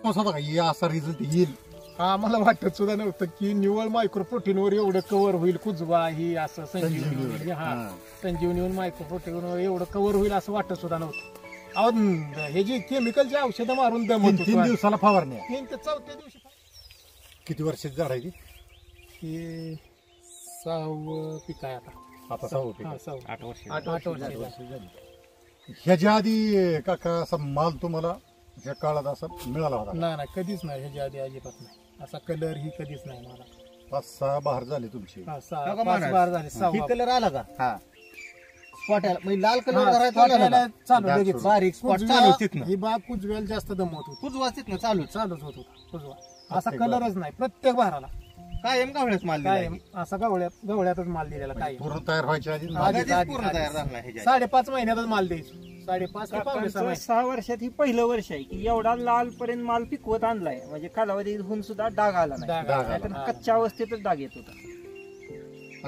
असा रिझल्ट येईल आम्हाला वाटत सुद्धा नव्हतं की निव्वळ मायक्रो प्रोटीनवर एवढं कव्हर होईल. कुजवा ही असं संजीवनी संजीवनीवर मायक्रो प्रोटीनवर एवढं कव्हर होईल असं वाटत सुद्धा नव्हतं. अहो हे जे केमिकलची औषधं मारून दमत 3 दिवसाला फवारणी. 4थ्या दिवशी किती वर्षाची झाड आहे ती? हे 6वं पीक आहे आता 6वं पीक. 8 वर्ष झाली. ह्याच्या आधी काका असा माल तुम्हाला ह्या काळात असा मिळाला होता? नाही कधीच नाही. ह्याच्या आधी अजिबात नाही. असा कलर ही कधीच नाही मला. 5-6 बहार झाले तुमची. 5 बहार झाले. 6 कलर आला का? हा स्पॉट म्हणजे लाल कलर चालू लगेच बारीक स्पॉट चालू तिथनं. ही बाग कुजव्याला जास्त दमवत होती. कुजवा तिथनं चालूच चालूच होत होता कुजवा. असा कलरच नाही प्रत्येक बहाराला. कायम गावळ्याच माल काय असा गवळ्यातच माल दिलेला काय पूर्ण तयार व्हायच्या आधी पूर्ण तयार झाला नाही. 5.5 महिन्यातच माल द्यायचो. 5.5 ते 6 6 वर्षात ही पहिलं वर्ष आहे की एवढा लाल पर्यंत माल पिकवत आणलाय. म्हणजे कालावधी होऊन सुद्धा डाग आला नाही. नाहीतर कच्च्या अवस्थेतच डाग येत होता.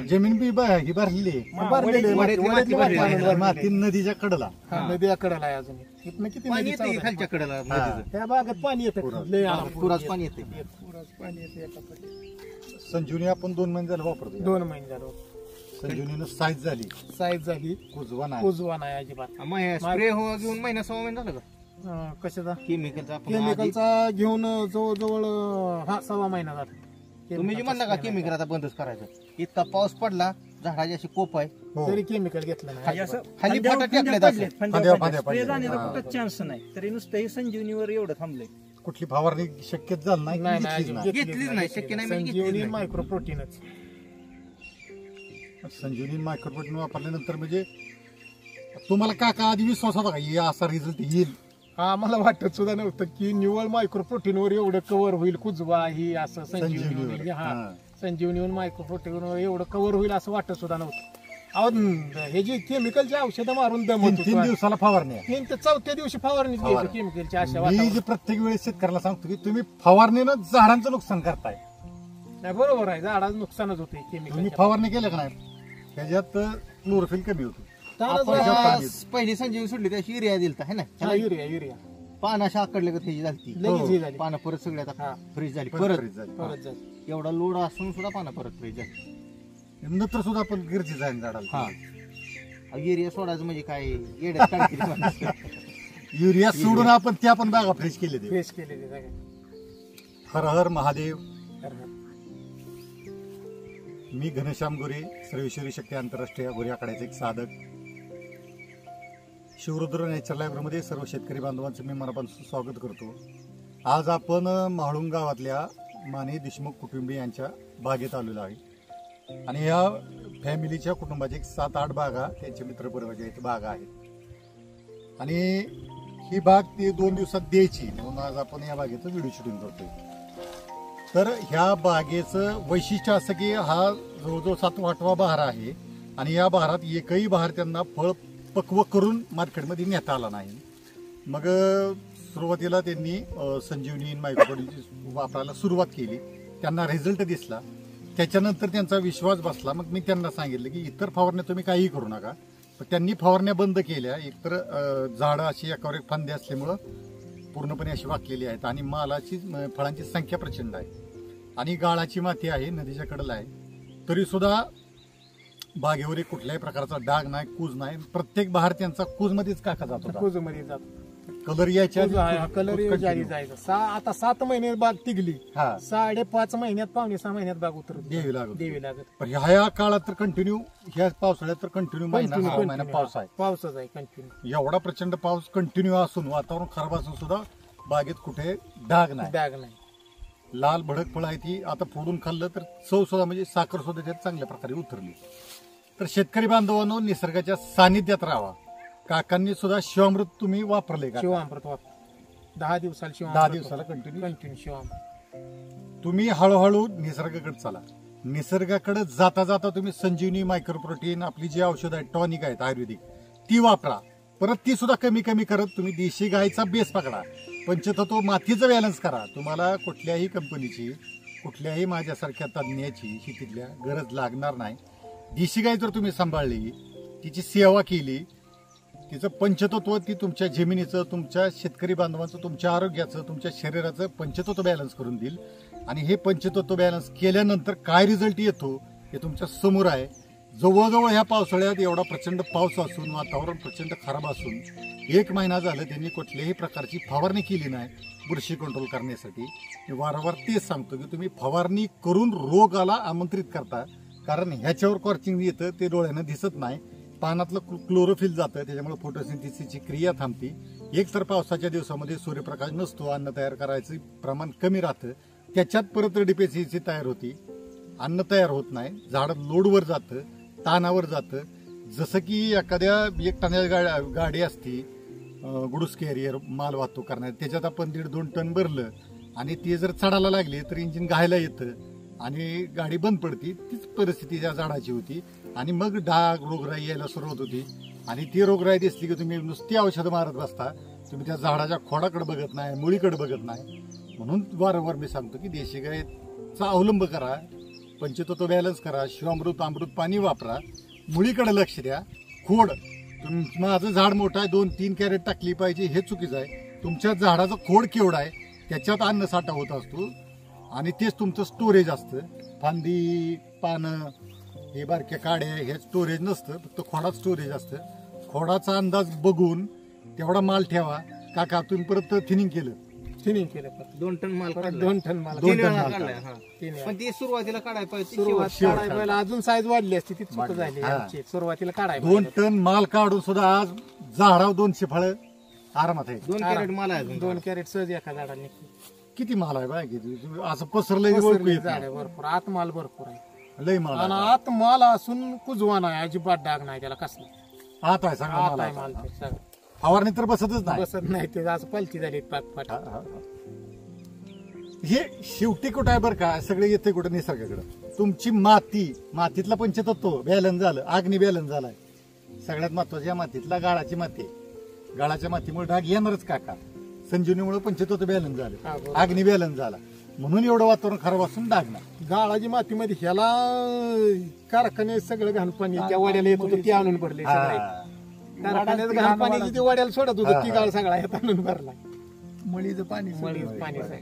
जमीन बी ही भरलेली माती नदीच्या कडला. नदीच्या कडला आहे अजून. इथनं किती पाणी येते खालच्या कडेला. त्या बागेत पाणी येतं. पुराच पाणी येते. पाणी येते. संजीवनी आपण 2 महिने झाले वापरतो. 2 महिने झालो. संजीवनीनं साईज झाली. कुजवा नाही अजिबात. स्प्रे घेऊन महिना 6 महिने झालं का? कशाचा? केमिकलचा घेऊन जवळजवळ 6 महिना झाला. तुम्ही जे म्हणला का केमिकल आता बंदच करायचं. इतका पाऊस पडला झाडाची अशी कोप आहे तरी केमिकल घेतलं नाही. खाली फाटा कुठं चान्स नाही. तरी नुसतं संजीवनीवर एवढं थांबलंय. कुठली फवारणी शक्यच झालं नाही. घेतलीच नाही. शक्य नाही. संजीवनी मायक्रो प्रोटीनच. संजीवनी मायक्रो प्रोटीन वापरल्यानंतर म्हणजे तुम्हाला काका आधी विश्वास होता का असा रिझल्ट येईल? आम्हाला वाटत सुद्धा नव्हतं की निव्वळ मायक्रो प्रोटीनवर एवढं कव्हर होईल. कुजवा ही असं संजीवनी संजीवनीवर मायक्रो प्रोटीनवर एवढं कव्हर होईल असं वाटत सुद्धा नव्हतं. अहो हे जे केमिकलची औषधं मारून दमत 3 दिवसाला फवारणी. 4थ्या दिवशी फवारणी केमिकलची अशा मी जे प्रत्येक वेळेस शेतकऱ्याला सांगतो की तुम्ही फवारणीनं झाडांचं नुकसान करताय. नाही बरोबर आहे. झाडाचं नुकसानच होते केमिकल. तुम्ही फवारणी केलं का नाही त्याच्यात क्लोरोफिल कमी होतो. पहिली संजीवनी सोडली त्याची युरिया दिलता है ना. युरिया पानं अशा आकडले का त्याची झाली. लगेच झाली. पानं परत सगळी आता फ्रीज झाली. परत एवढा लोड असून सुद्धा पानं परत फ्रीज झाली. नंतर सुद्धा आपण गरजेचं आहे झाडाला. युरिया सोडायचं म्हणजे काय येड्यात युरिया सोडून आपण त्या पण बागा फ्रेश केले. हर हर महादेव. मी घनश्याम गोरे, सर्वेश्वरी शक्ती आंतरराष्ट्रीय गोरे आखाड्याचे एक साधक. शिवरुद्र नेचर लायब्ररीमध्ये सर्व शेतकरी बांधवांचं मी मनापासून स्वागत करतो. आज आपण म्हाळुंग गावातल्या माने देशमुख कुटुंबीय यांच्या बागेत आलेलो आहे. आणि या फॅमिलीच्या कुटुंबाचे 7-8 बागा त्यांच्या मित्रपरिवाराच्या इथे बागा आहेत. आणि ही बाग ती 2 दिवसात द्यायची म्हणून आज आपण या बागेचं व्हिडिओ शूटिंग करतोय. तर ह्या बागेचं वैशिष्ट्य असं की हा जवळजवळ 7वा-8वा बहार आहे. आणि या बहारात एकही बहार त्यांना फळ पक्व करून मार्केटमध्ये नेता आला नाही. मग सुरुवातीला त्यांनी संजीवनी मायक्रोप्रोटीन वापरायला सुरुवात केली. त्यांना रिझल्ट दिसला. त्याच्यानंतर त्यांचा विश्वास बसला. मग मी त्यांना सांगितलं की इतर फवारण्या तुम्ही काहीही करू नका. पण त्यांनी फवारण्या बंद केल्या. एकतर झाडं अशी एकावर एक फांदी असल्यामुळं पूर्णपणे अशी वाकलेली आहेत. आणि मालाची फळांची संख्या प्रचंड आहे. आणि गाळाची माती आहे. नदीच्या कडेला आहे. तरी सुद्धा बागेवर कुठल्याही प्रकारचा डाग नाही. कूज नाही. प्रत्येक बहार त्यांचा कूजमध्येच काका जातो. कूजमध्ये जातो. कलर यायच्या कलर जायचा. आता 7 महिने बाग टिकली. 5.5 महिन्यात 5.5 महिन्यात बाग उतरत द्यावी लागत. पण ह्या काळात तर कंटिन्यू ह्या पावसाळ्यात तर कंटिन्यू महिना पाऊस आहे. पावसाच आहे कंटिन्यू. एवढा प्रचंड पाऊस कंटिन्यू असून वातावरण खराब असून सुद्धा बागेत कुठे डाग नाही. लाल भडक फळ आहे ती. आता फोडून खाल्लं तर चव सुद्धा म्हणजे साखर सुद्धा त्यात चांगल्या प्रकारे उतरली. तर शेतकरी बांधवांनो निसर्गाच्या सानिध्यात राहावा. काकांनी सुद्धा शिवामृत तुम्ही वापरले का? शिवामृत वापर 10 दिवसाला कंटिन्यू शिवामृत. तुम्ही हळूहळू निसर्गाकडे चला. निसर्गाकडे जाता जाता तुम्ही संजीवनी मायक्रोप्रोटीन आपली जी औषध आहेत टॉनिक आहेत आयुर्वेदिक ती वापरा. परत ती सुद्धा कमी कमी करत तुम्ही देशी गायचा बेस पकडा. पंचतत्व मातीचं बॅलन्स करा. तुम्हाला कुठल्याही कंपनीची कुठल्याही माझ्यासारख्या तज्ज्ञाची शेतीतल्या गरज लागणार नाही. देशी गाय जर तुम्ही सांभाळली तिची सेवा केली तिचं पंचतत्व ती तुमच्या जमिनीचं, तुमच्या शेतकरी बांधवांचं, तुमच्या आरोग्याचं, तुमच्या शरीराचं पंचतत्व बॅलन्स करून देईल. आणि हे पंचतत्व बॅलन्स केल्यानंतर काय रिझल्ट येतो हे तुमच्या समोर आहे. जवळजवळ ह्या पावसाळ्यात एवढा प्रचंड पाऊस असून, वातावरण प्रचंड खराब असून 1 महिना झालं त्यांनी कुठल्याही प्रकारची फवारणी केली नाही बुरशी कंट्रोल करण्यासाठी. मी वारंवार तेच सांगतो की तुम्ही फवारणी करून रोगाला आमंत्रित करता, कारण ह्याच्यावर कॉर्चिंग येतं ते डोळ्यानं दिसत नाही. पानातलं क्लोरोफिल जातं, त्याच्यामुळे फोटोसिंथेसिसची क्रिया थांबते. एक तर पावसाच्या दिवसामध्ये सूर्यप्रकाश नसतो, अन्न तयार करायचं प्रमाण कमी राहतं, त्याच्यात परत डिपेन्सी तयार होती, अन्न तयार होत नाही, झाड लोडवर जातं, तानावर जातं. जसं की एखाद्या 1 टनाच्या गाडी असती गुड्स कॅरियर माल वाहतूक करण्यात, त्याच्यात आपण 1.5-2 टन भरलं आणि ती जर चढायला लागली तर इंजिन घायला येतं आणि गाडी बंद पडती. तीच परिस्थिती त्या झाडाची होती. आणि मग डाग रोगराई यायला सुरुवात होती. आणि ती रोगराई दिसली की तुम्ही नुसती औषधं मारत बसता, तुम्ही त्या झाडाच्या खोडाकडे बघत नाही, मुळीकडे बघत नाही. म्हणून वारंवार मी सांगतो की देशी गायचा अवलंब करा, पंचतत्व बॅलन्स करा, शिवामृत अमृत पाणी वापरा, मुळीकडे लक्ष द्या. खोड, माझं झाड मोठं आहे 2-3 कॅरेट टाकली पाहिजे हे चुकीचं आहे. तुमच्या झाडाचं खोड केवढं आहे त्याच्यात अन्न साठा होत असतो आणि तेच तुमचं स्टोरेज असतं. फांदी, पानं, हे बारक्या काड्या हे स्टोरेज नसतं, फक्त खोडात स्टोरेज असतं. खोडाचा अंदाज बघून तेवढा माल ठेवा. काका तुम्ही परत थिनिंग केलं 2 टन माल परत काढलाय. 2 टन माल 2 टन वेळा माल काढलाय, काढला. हा. 3 वेळा. पण ती सुरुवातीला काढायला पाहिजे. सुरुवात शेवट काढायला पाहिजे, अजून साईज वाढली असती ती चूक झाली हा. आमची. सुरुवातीला काढायला 2 टन माल काढून सुद्धा आज झाडावर 200 फळं आरामात आहे. 2 कॅरेट माल आहे अजून. 2 कॅरेट सहज एका झाडाला निघते. किती माल आहे बाय किती असं पसरलंय ओळखू येत झाड नाही. भरपूर, आत माल भरपूर आहे. लय माल आणि आहे. आत माल असून कुजवा नाही, अजिबात डाग नाही त्याला कसला. आत आहे सगळं आत माल आहे आहे. माल ते सगळं. फवारणी तर बसतच नाही. बसत नाही ते, असं पलती झाली पाट. हा, हा, हा. हे शेवटी कुठं आहे बरं का, सगळे येते कुठं निसर्गाकडं. तुमची मातीतला पंचतत्व बॅलन्स झालं, अग्नी बॅलन्स झालाय. सगळ्यात महत्वाच्या मातीतला गाळाची माती. गाळाच्या मातीमुळे डाग येणारच काका. संजीवनीमुळे पंचतत्व बॅलन्स हा, झालं, बरोबर. अग्नी बॅलन्स झाला, म्हणून एवढं वातावरण खराब असून डाग नाही. गाळाची मातीमध्ये ह्याला कारखाने सगळं घाण पाणी त्या वाड्याला येत होतं, ते आणून भरले सगळे. हा. कारखान्यात घाण पाणी ते वाड्याला सोडत होतं, ती गाळ सगळा ह्यात आणून भरला. मळीचं पाणी मळीच पाणी आहे.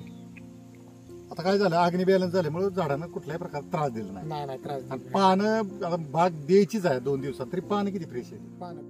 आता काय झालं, अग्नी बॅलन्स झाल्यामुळे झाडांना कुठल्याही प्रकारचा त्रास दिला नाही. नाही त्रास आणि पानं आता बाग द्यायचीच आहे 2 दिवसात, तरी पानं किती फ्रेश आहे. पाणी